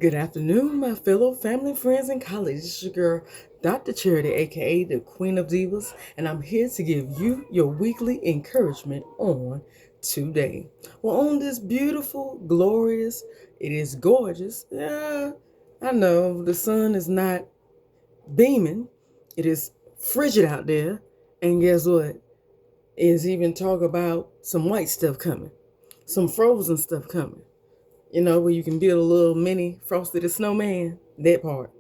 Good afternoon, my fellow family, friends, and colleagues. It's your girl, Dr. Charity, aka the Queen of Divas, and I'm here to give you your weekly encouragement on today. Well, on this beautiful, glorious, it is gorgeous. Yeah, I know the sun is not beaming, it is frigid out there, and guess what? It's even talk about some white stuff coming, some frozen stuff coming. Where you can build a little mini Frosty the Snowman, that part.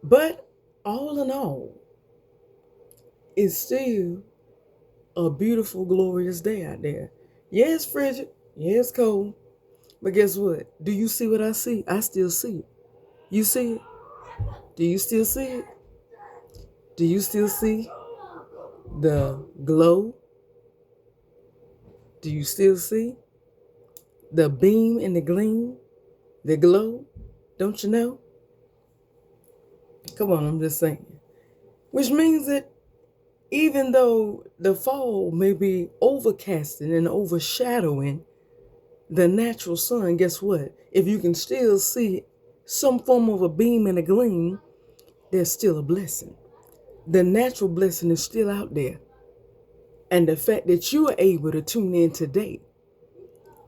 But all in all, it's still a beautiful, glorious day out there. Yeah, it's frigid. Yeah, it's cold. But guess what? Do you see what I see? I still see it. You see it? Do you still see it? Do you still see the glow? Do you still see the beam and the gleam, the glow? Don't you know? Come on, I'm just saying. Which means that even though the fall may be overcasting and overshadowing the natural sun, guess what? If you can still see some form of a beam and a gleam, there's still a blessing. The natural blessing is still out there. And the fact that you are able to tune in today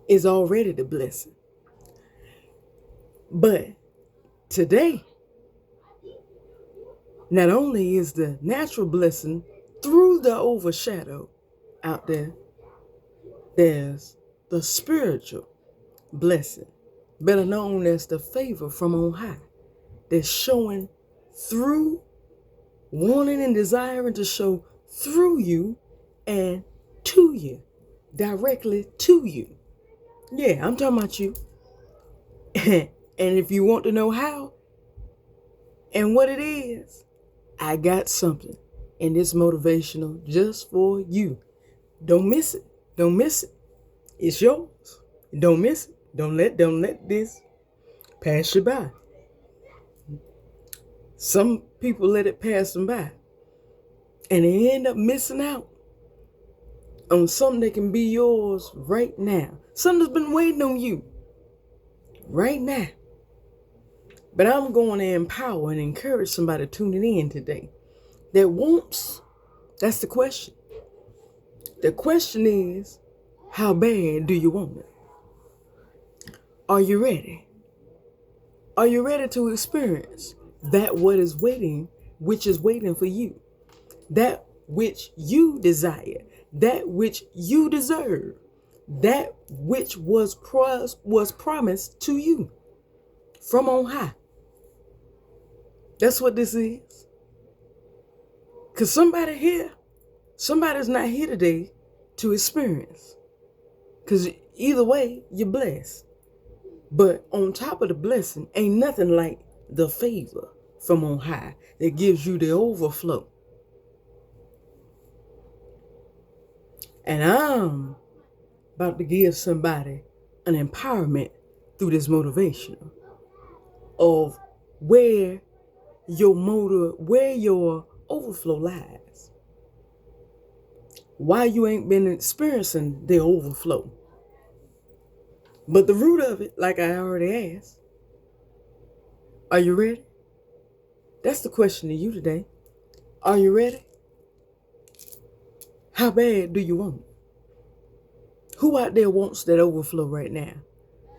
is already the blessing. But today, not only is the natural blessing through the overshadow out there, there's the spiritual blessing, better known as the favor from on high, that's showing through, wanting and desiring to show through you and to you, directly to you. Yeah, I'm talking about you. And if you want to know how and what it is, I got something in this motivational just for you. Don't miss it. Don't miss it. It's yours. Don't miss it. Don't let this pass you by. Some people let it pass them by, and they end up missing out on something that can be yours right now. Something that's been waiting on you right now. But I'm going to empower and encourage somebody tuning in today that wants. That's the question. The question is, how bad do you want it? Are you ready? Are you ready to experience that which is waiting for you? That which you desire, that which you deserve, that which was promised to you from on high. That's what this is. Because somebody's not here today to experience. Because either way, you're blessed. But on top of the blessing, ain't nothing like the favor from on high that gives you the overflow. And I'm about to give somebody an empowerment through this motivation of where your overflow lies. Why you ain't been experiencing the overflow. But the root of it, like I already asked, are you ready? That's the question to you today. Are you ready? How bad do you want it? Who out there wants that overflow right now?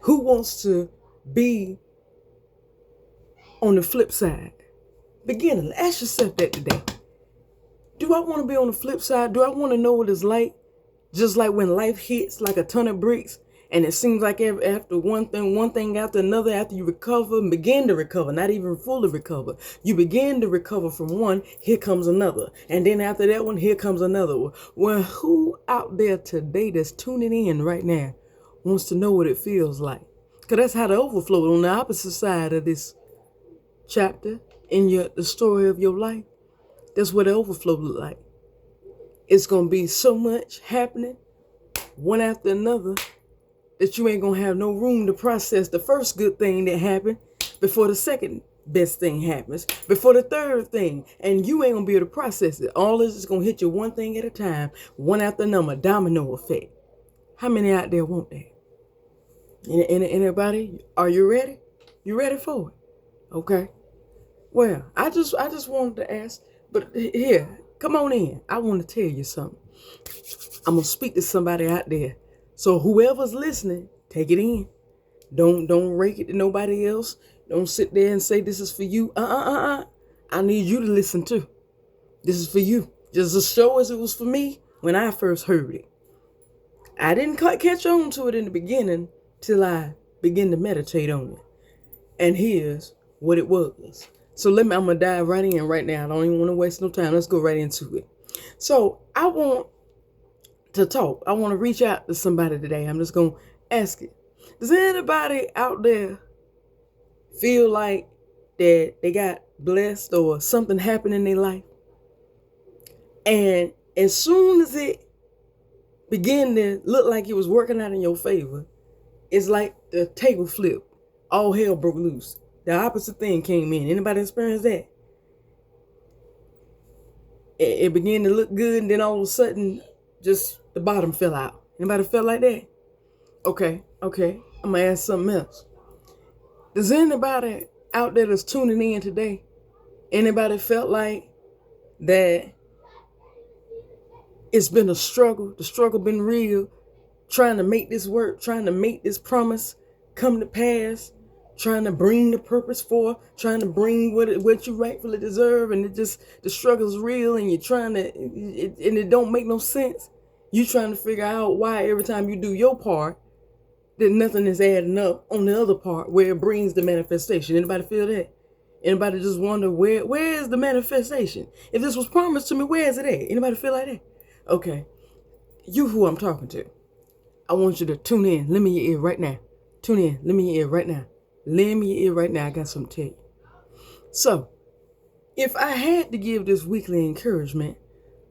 Who wants to be on the flip side? Begin to ask yourself that today. Do I want to be on the flip side? Do I want to know what it's like? Just like when life hits like a ton of bricks, and it seems like after one thing after another, after you recover and begin to recover, not even fully recover, you begin to recover from one, here comes another. And then after that one, here comes another one. Well, who out there today that's tuning in right now wants to know what it feels like? Because that's how the overflow on the opposite side of this chapter in the story of your life. That's what the overflow look like. It's going to be so much happening, one after another, that you ain't going to have no room to process the first good thing that happened before the second best thing happens, before the third thing. And you ain't going to be able to process it. All this is going to hit you one thing at a time, one after another, domino effect. How many out there want that? Anybody? Are you ready? You ready for it? Okay. Well, I just wanted to ask, but here, come on in. I want to tell you something. I'm gonna speak to somebody out there. So whoever's listening, take it in. Don't rake it to nobody else. Don't sit there and say this is for you. I need you to listen too. This is for you. Just as sure as it was for me when I first heard it. I didn't catch on to it in the beginning till I began to meditate on it. And here's what it was. So I'm gonna dive right in right now. I don't even want to waste no time. Let's go right into it. So I want to talk. I want to reach out to somebody today. I'm just gonna ask it. Does anybody out there feel like that they got blessed or something happened in their life? And as soon as it began to look like it was working out in your favor, it's like the table flipped. All hell broke loose. The opposite thing came in. Anybody experience that? It began to look good, and then all of a sudden, just the bottom fell out. Anybody felt like that? Okay. I'm gonna ask something else. Does anybody out there that's tuning in today, anybody felt like that it's been a struggle? The struggle been real, trying to make this work, trying to make this promise come to pass, trying to bring the purpose forth, trying to bring what you rightfully deserve, and the struggle's real, and you're trying to, and it don't make no sense. You trying to figure out why every time you do your part, that nothing is adding up on the other part where it brings the manifestation. Anybody feel that? Anybody just wonder where is the manifestation? If this was promised to me, where is it at? Anybody feel like that? Okay, you who I'm talking to, I want you to tune in. Lend me your ear right now. Tune in. Lend me your ear right now. Lend me your ear right now. I got something to tell you. So, if I had to give this weekly encouragement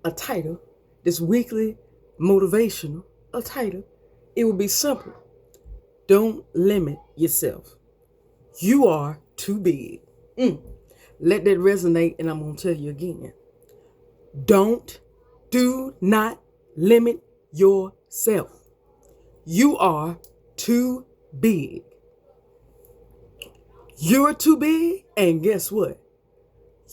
a title, this weekly motivational a title, it would be simple. Don't limit yourself. You are too big. Let that resonate, and I'm going to tell you again. Do not limit yourself. You are too big. You're too big, and guess what?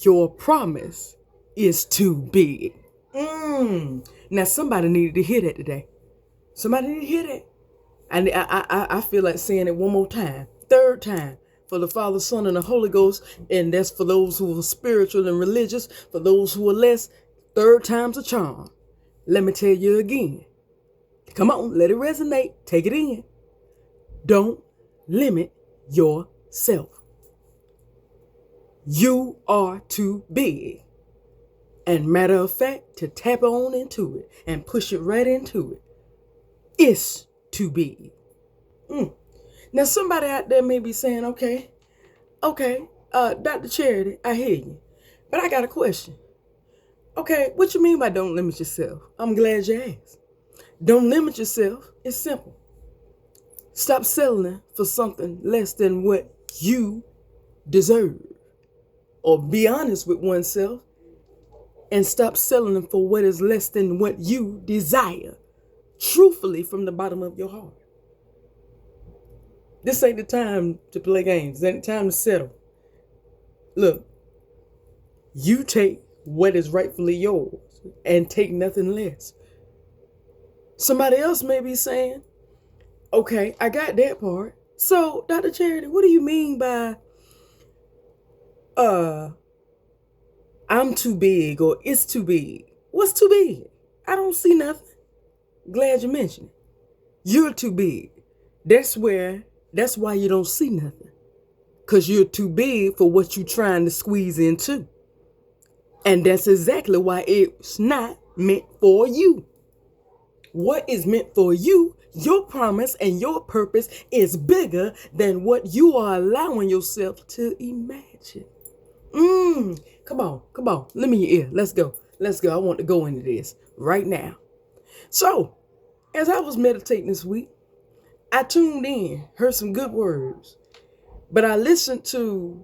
Your promise is too big. Now, somebody needed to hear that today. Somebody needed to hear that. And I feel like saying it one more time, third time, for the Father, Son, and the Holy Ghost. And that's for those who are spiritual and religious. For those who are less, third time's a charm. Let me tell you again. Come on, let it resonate. Take it in. Don't limit yourself. You are too big. And matter of fact, to tap on into it and push it right into it, it's too big. Now, somebody out there may be saying, okay, Dr. Charity, I hear you. But I got a question. Okay, what you mean by don't limit yourself? I'm glad you asked. Don't limit yourself. It's simple. Stop settling for something less than what you deserve. Or be honest with oneself and stop settling for what is less than what you desire. Truthfully, from the bottom of your heart. This ain't the time to play games. This ain't the time to settle. Look, you take what is rightfully yours and take nothing less. Somebody else may be saying, okay, I got that part. So, Dr. Charity, what do you mean by I'm too big or it's too big? What's too big? I don't see nothing. Glad you mentioned it. You're too big. That's why you don't see nothing. Because you're too big for what you're trying to squeeze into. And that's exactly why it's not meant for you. What is meant for you, your promise and your purpose is bigger than what you are allowing yourself to imagine. Come on. Let me your ear. Let's go. I want to go into this right now. So, as I was meditating this week, I tuned in, heard some good words, but I listened to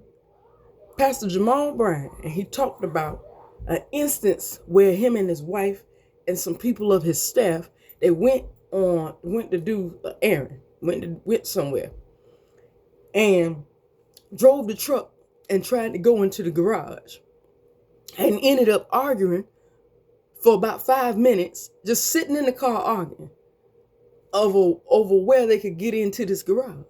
Pastor Jamal Bryant, and he talked about an instance where him and his wife and some people of his staff, they went to do an errand, went somewhere. And drove the truck and tried to go into the garage and ended up arguing for about 5 minutes, just sitting in the car arguing over where they could get into this garage.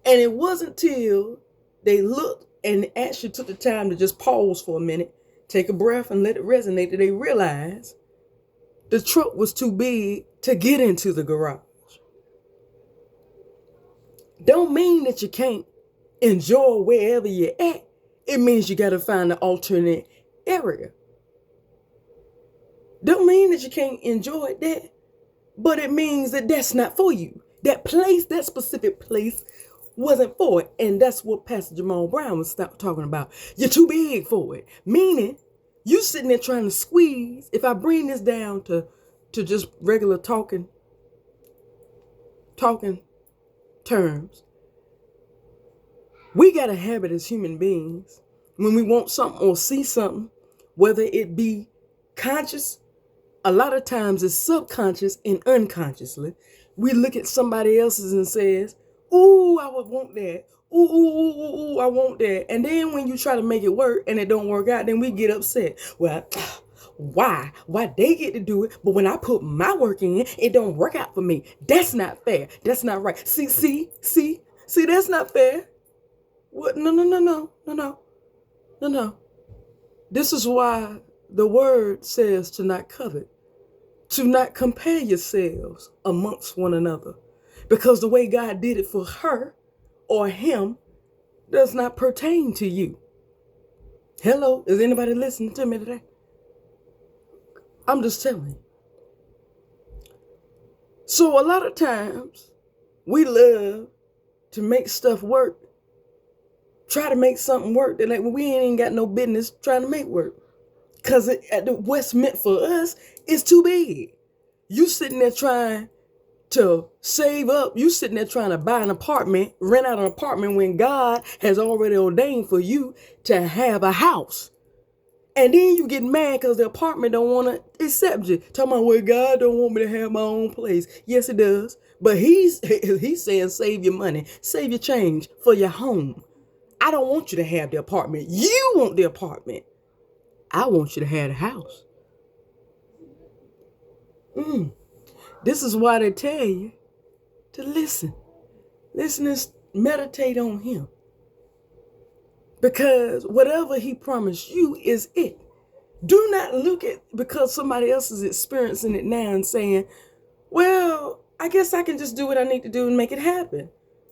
And it wasn't till they looked and actually took the time to just pause for a minute, take a breath and let it resonate, that they realized the truck was too big to get into the garage. Don't mean that you can't enjoy wherever you're at. It means you got to find an alternate area. Don't mean that you can't enjoy that, but it means that that's not for you. That place, that specific place wasn't for it. And that's what Pastor Jamal Brown was talking about. You're too big for it. Meaning, you sitting there trying to squeeze. If I bring this down to just regular talking terms, we got a habit as human beings, when we want something or see something, whether it be conscious, a lot of times it's subconscious and unconsciously, we look at somebody else's and says, ooh, I would want that. Ooh, I want that. And then when you try to make it work and it don't work out, then we get upset. Well, why? Why they get to do it, but when I put my work in, it don't work out for me. That's not fair. That's not right. See, that's not fair. What? No. This is why the word says to not covet, to not compare yourselves amongst one another. Because the way God did it for her or him does not pertain to you. Hello, is anybody listening to me today? I'm just telling you. So a lot of times we love to make stuff work. Try to make something work that like we ain't got no business trying to make work. Because what's meant for us is too big. You sitting there trying to save up. You sitting there trying to buy an apartment, rent out an apartment when God has already ordained for you to have a house. And then you get mad because the apartment don't want to accept you. Talking about, well, God don't want me to have my own place. Yes, it does. But he's saying save your money, save your change for your home. I don't want you to have the apartment. You want the apartment. I want you to have the house. This is why they tell you to listen. Listen and meditate on him. Because whatever he promised you is it. Do not look at because somebody else is experiencing it now and saying, well, I guess I can just do what I need to do and make it happen.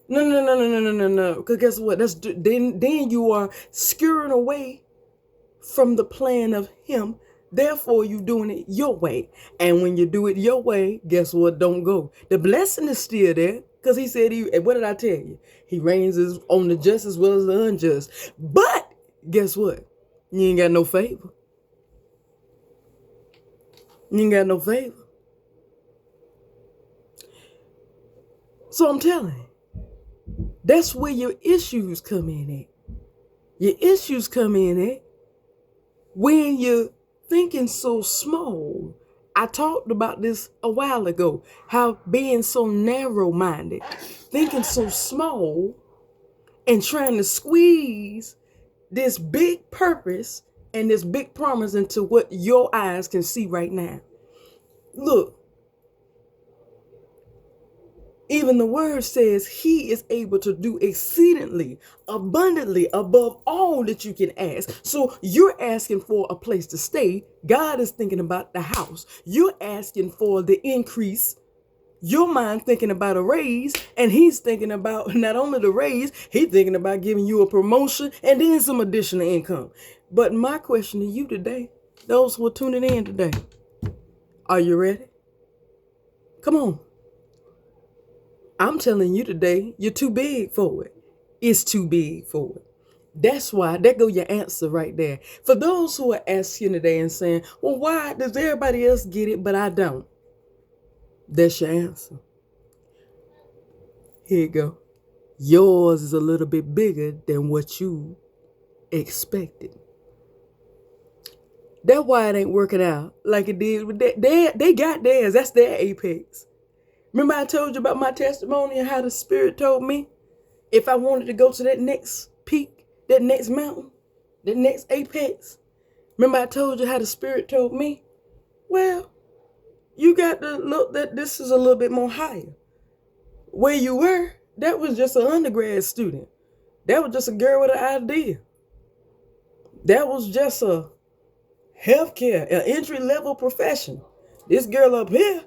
No. Because guess what? Then you are skewering away from the plan of him. Therefore, you doing it your way. And when you do it your way, guess what? Don't go. The blessing is still there. Because he said, what did I tell you? He reigns on the just as well as the unjust. But guess what? You ain't got no favor. You ain't got no favor. So I'm telling you, that's where your issues come in at. Your issues come in at when you're thinking so small. I talked about this a while ago, how being so narrow-minded, thinking so small, and trying to squeeze this big purpose and this big promise into what your eyes can see right now. Look, even the word says he is able to do exceedingly, abundantly, above all that you can ask. So you're asking for a place to stay. God is thinking about the house. You're asking for the increase. Your mind thinking about a raise, and he's thinking about not only the raise, he's thinking about giving you a promotion and then some additional income. But my question to you today, those who are tuning in today, are you ready? Come on. I'm telling you today, you're too big for it. It's too big for it. That's why, there go your answer right there. For those who are asking today and saying, well, why does everybody else get it, but I don't? That's your answer. Here you go. Yours is a little bit bigger than what you expected. That's why it ain't working out like it did with that. They got theirs. That's their apex. Remember I told you about my testimony and how the Spirit told me If I wanted to go to that next peak, that next mountain, that next apex, remember I told you how the Spirit told me? Well, you got to look that this is a little bit more higher. Where you were, that was just an undergrad student. That was just a girl with an idea. That was just a healthcare, an entry-level profession. This girl up here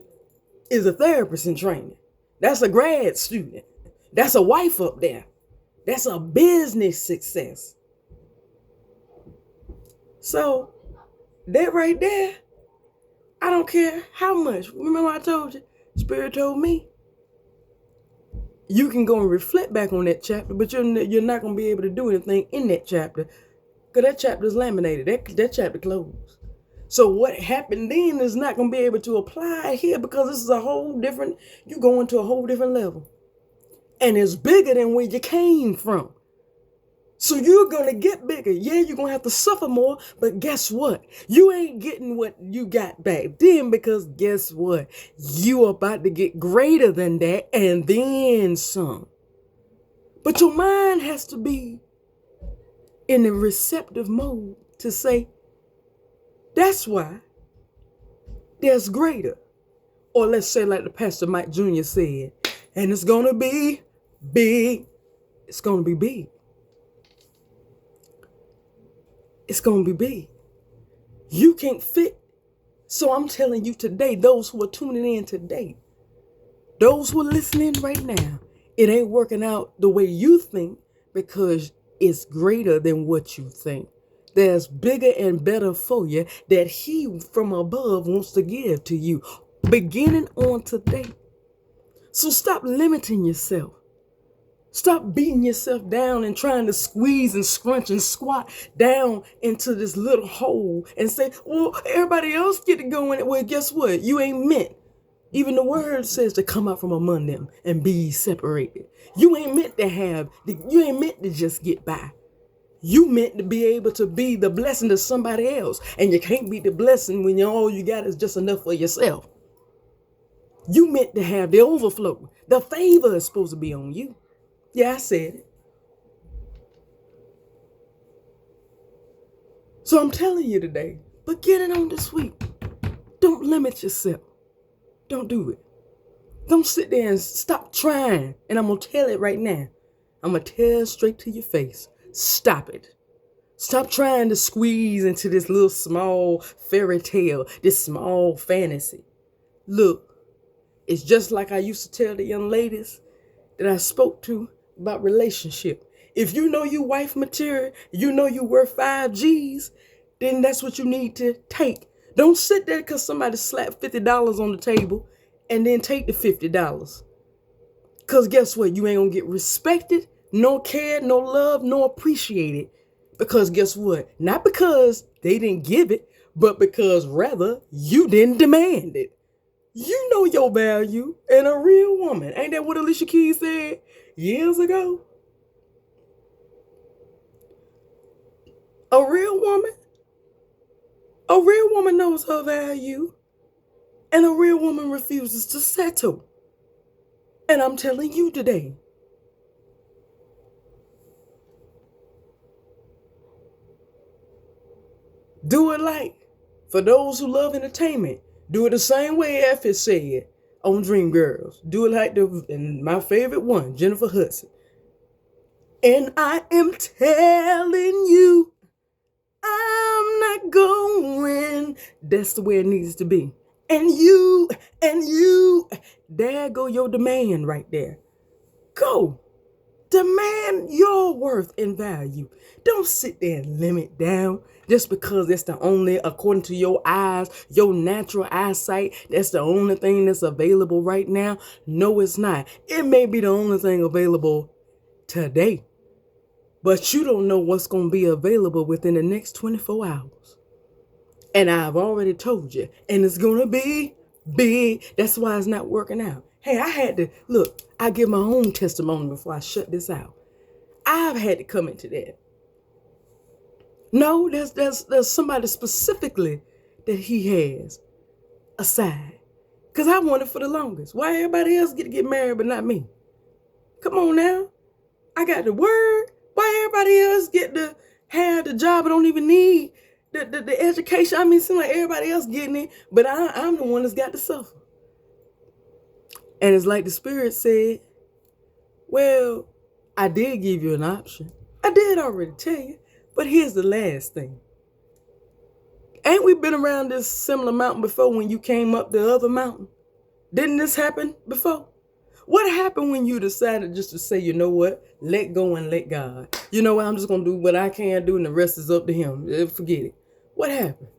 is a therapist in training. That's a grad student. That's a wife up there. That's a business success. So that right there, I don't care how much. Remember I told you, Spirit told me, you can go and reflect back on that chapter, but you're not going to be able to do anything in that chapter because that chapter is laminated. That chapter closed. So what happened then is not going to be able to apply here because this is a whole different, you go into a whole different level. And it's bigger than where you came from. So you're going to get bigger. Yeah, you're going to have to suffer more, but guess what? You ain't getting what you got back then because guess what? You are about to get greater than that and then some. But your mind has to be in a receptive mode to say, that's why there's greater. Or let's say like the Pastor Mike Jr. said, and it's going to be big. It's going to be big. It's going to be big. You can't fit. So I'm telling you today, those who are tuning in today, those who are listening right now, it ain't working out the way you think because it's greater than what you think. There's bigger and better for you that He from above wants to give to you beginning on today. So stop limiting yourself. Stop beating yourself down and trying to squeeze and scrunch and squat down into this little hole and say, well, everybody else get to go in it. Well, guess what? You ain't meant. Even the word says to come out from among them and be separated. You ain't meant to just get by. You meant to be able to be the blessing to somebody else. And you can't be the blessing when all you got is just enough for yourself. You meant to have the overflow. The favor is supposed to be on you. Yeah, I said it. So I'm telling you today, beginning on this week, don't limit yourself. Don't do it. Don't sit there and stop trying. And I'm going to tell it right now. I'm going to tell straight to your face. Stop it. Stop trying to squeeze into this little small fairy tale, this small fantasy. Look, it's just like I used to tell the young ladies that I spoke to about relationship. If you know you wife material, you know you worth 5 G's, then that's what you need to take. Don't sit there because somebody slapped $50 on the table and then take the $50. Because guess what? You ain't going to get respected, no care, no love, no appreciated. Because guess what? Not because they didn't give it, but because rather you didn't demand it. You know your value and a real woman. Ain't that what Alicia Keys said years ago? A real woman knows her value, and a real woman refuses to settle. And I'm telling you today, do it like, for those who love entertainment, do it the same way F has said on Dreamgirls. Do it like and my favorite one, Jennifer Hudson. And I am telling you, I'm not going. That's the way it needs to be. And you, there go your demand right there. Go. Demand your worth and value. Don't sit there and limit down just because that's the only, according to your eyes, your natural eyesight, that's the only thing that's available right now. No, it's not. It may be the only thing available today, but you don't know what's going to be available within the next 24 hours. And I've already told you, and it's going to be big. That's why it's not working out. Hey, I had to, look, I give my own testimony before I shut this out. I've had to come into that. No, there's somebody specifically that He has aside. Because I wanted for the longest. Why everybody else get to get married but not me? Come on now. I got the word. Why everybody else get to have the job and don't even need the education? I mean, it seems like everybody else getting it, but I'm the one that's got to suffer. And it's like the Spirit said, well, I did give you an option. I did already tell you. But here's the last thing. Ain't we been around this similar mountain before when you came up the other mountain? Didn't this happen before? What happened when you decided just to say, you know what, let go and let God? You know what, I'm just going to do what I can do and the rest is up to him. Forget it. What happened?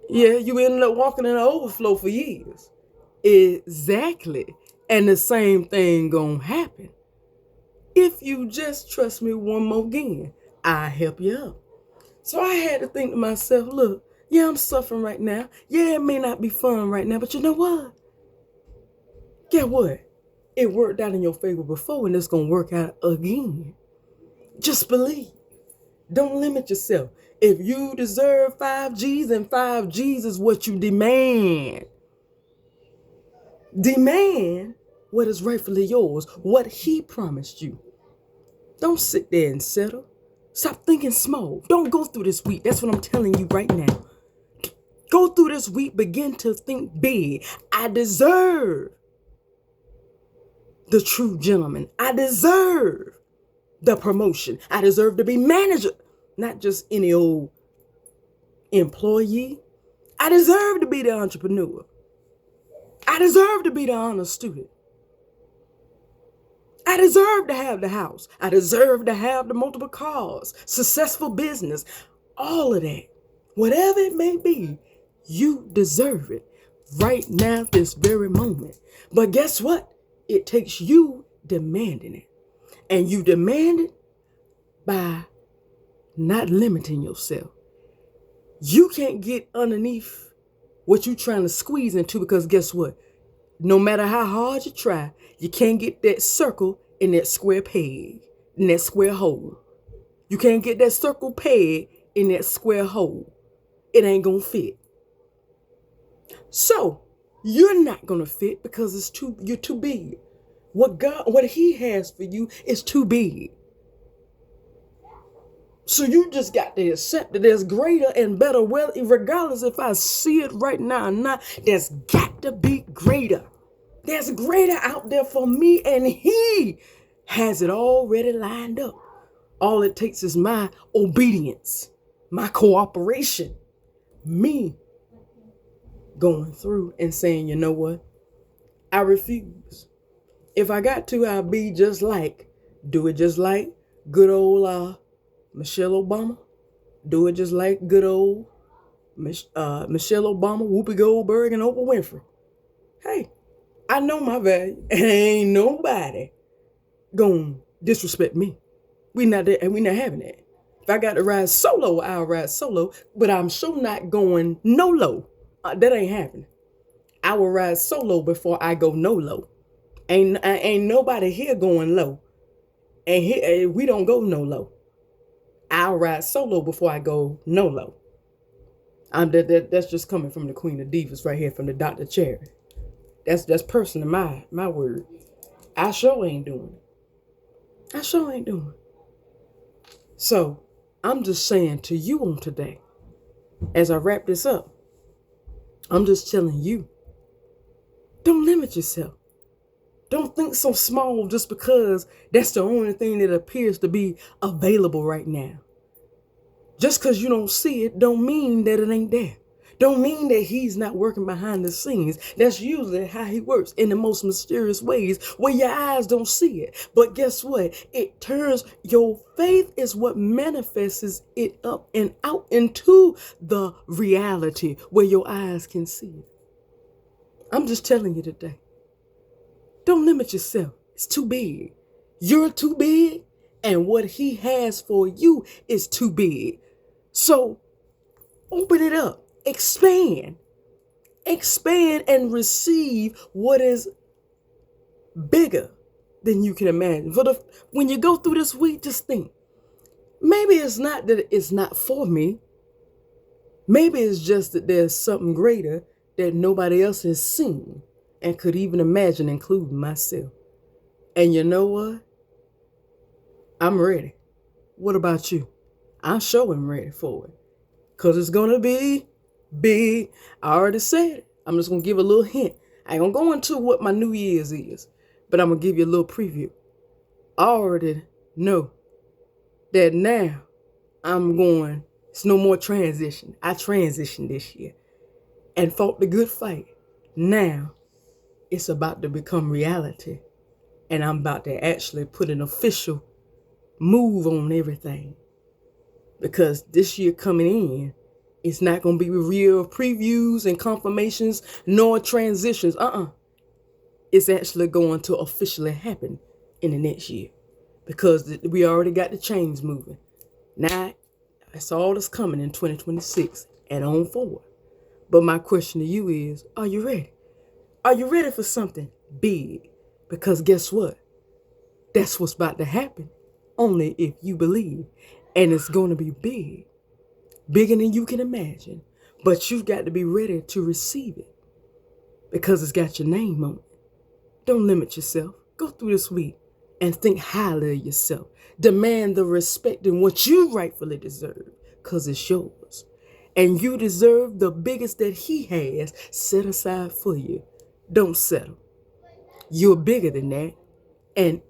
Yeah, you ended up walking in an overflow for years. Exactly. And the same thing gonna happen. If you just trust me one more again, I'll help you out. So I had to think to myself, look, yeah, I'm suffering right now. Yeah, it may not be fun right now, but you know what? Get what? It worked out in your favor before and it's gonna work out again. Just believe. Don't limit yourself. If you deserve 5 G's and 5 G's is what you demand. Demand what is rightfully yours, what he promised you. Don't sit there and settle. Stop thinking small. Don't go through this week. That's what I'm telling you right now. Go through this week. Begin to think big. I deserve the true gentleman. I deserve the promotion. I deserve to be manager, not just any old employee. I deserve to be the entrepreneur. I deserve to be the honor student. I deserve to have the house. I deserve to have the multiple cars, successful business, all of that. Whatever it may be, you deserve it right now, this very moment. But guess what? It takes you demanding it. And you demand it by not limiting yourself. You can't get underneath what you're trying to squeeze into because guess what? No matter how hard you try, you can't get that circle in that square peg, in that square hole. You can't get that circle peg in that square hole. It ain't gonna fit. So you're not gonna fit because you're too big. What he has for you is too big. So you just got to accept that there's greater and better, well, regardless if I see it right now or not, there's got to be greater. There's greater out there for me, and he has it already lined up. All it takes is my obedience, my cooperation, me going through and saying, you know what? I refuse. If I got to, I'll do it just like good old Michelle Obama. Do it just like good old Michelle Obama, Whoopi Goldberg, and Oprah Winfrey. Hey, I know my value, and ain't nobody gonna disrespect me. We not there, and we not having that. If I got to ride solo, I'll ride solo, but I'm sure not going no low. That ain't happening. I will ride solo before I go no low. Ain't nobody here going low, and here we don't go no low. I'll ride solo before I go no low. That's just coming from the Queen of Divas right here, from the Dr. Cherry. That's personal, my word. I sure ain't doing it. So I'm just saying to you on today, as I wrap this up, I'm just telling you, don't limit yourself. Don't think so small just because that's the only thing that appears to be available right now. Just because you don't see it don't mean that it ain't there. Don't mean that he's not working behind the scenes. That's usually how he works, in the most mysterious ways where your eyes don't see it. But guess what? It turns, your faith is what manifests it up and out into the reality where your eyes can see it. I'm just telling you today. Don't limit yourself. It's too big. You're too big, and what he has for you is too big. So open it up. Expand and receive what is bigger than you can imagine. When you go through this week, just think, maybe it's not that it's not for me. Maybe it's just that there's something greater that nobody else has seen and could even imagine, including myself. And you know what? I'm ready. What about you? I'm sure I'm ready for it. Because it's going to be big. I already said it. I'm just going to give a little hint. I ain't going to go into what my New Year's is, but I'm going to give you a little preview. I already know that now it's no more transition. I transitioned this year and fought the good fight. Now it's about to become reality. And I'm about to actually put an official move on everything. Because this year coming in, it's not going to be real previews and confirmations nor transitions. It's actually going to officially happen in the next year. Because we already got the chains moving. Now, that's all that's coming in 2026 and on forward. But my question to you is, are you ready? Are you ready for something big? Because guess what? That's what's about to happen. Only if you believe. And it's going to be big. Bigger than you can imagine. But you've got to be ready to receive it. Because it's got your name on it. Don't limit yourself. Go through this week and think highly of yourself. Demand the respect and what you rightfully deserve. Because it's yours. And you deserve the biggest that he has set aside for you. Don't settle. You're bigger than that. And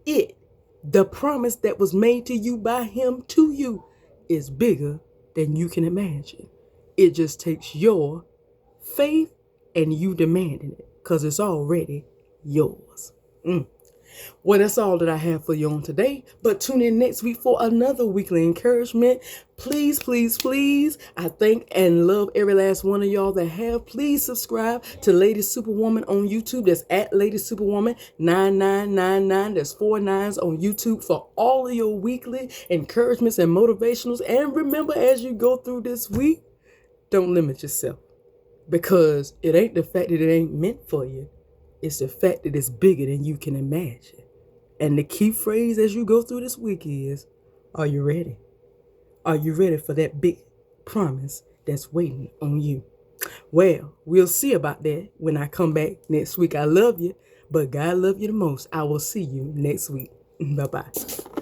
the promise that was made to you by him to you, is bigger than you can imagine. It just takes your faith and you demanding it. Because it's already yours. Well, that's all that I have for you on today. But tune in next week for another weekly encouragement. Please, please, please. I thank and love every last one of y'all that have. Please subscribe to Lady Superwoman on YouTube. That's at Lady Superwoman 9999. That's 4 9s on YouTube for all of your weekly encouragements and motivationals. And remember, as you go through this week, don't limit yourself. Because it ain't the fact that it ain't meant for you. It's the fact that it's bigger than you can imagine. And the key phrase as you go through this week is, are you ready? Are you ready for that big promise that's waiting on you? Well, we'll see about that when I come back next week. I love you, but God love you the most. I will see you next week. Bye-bye.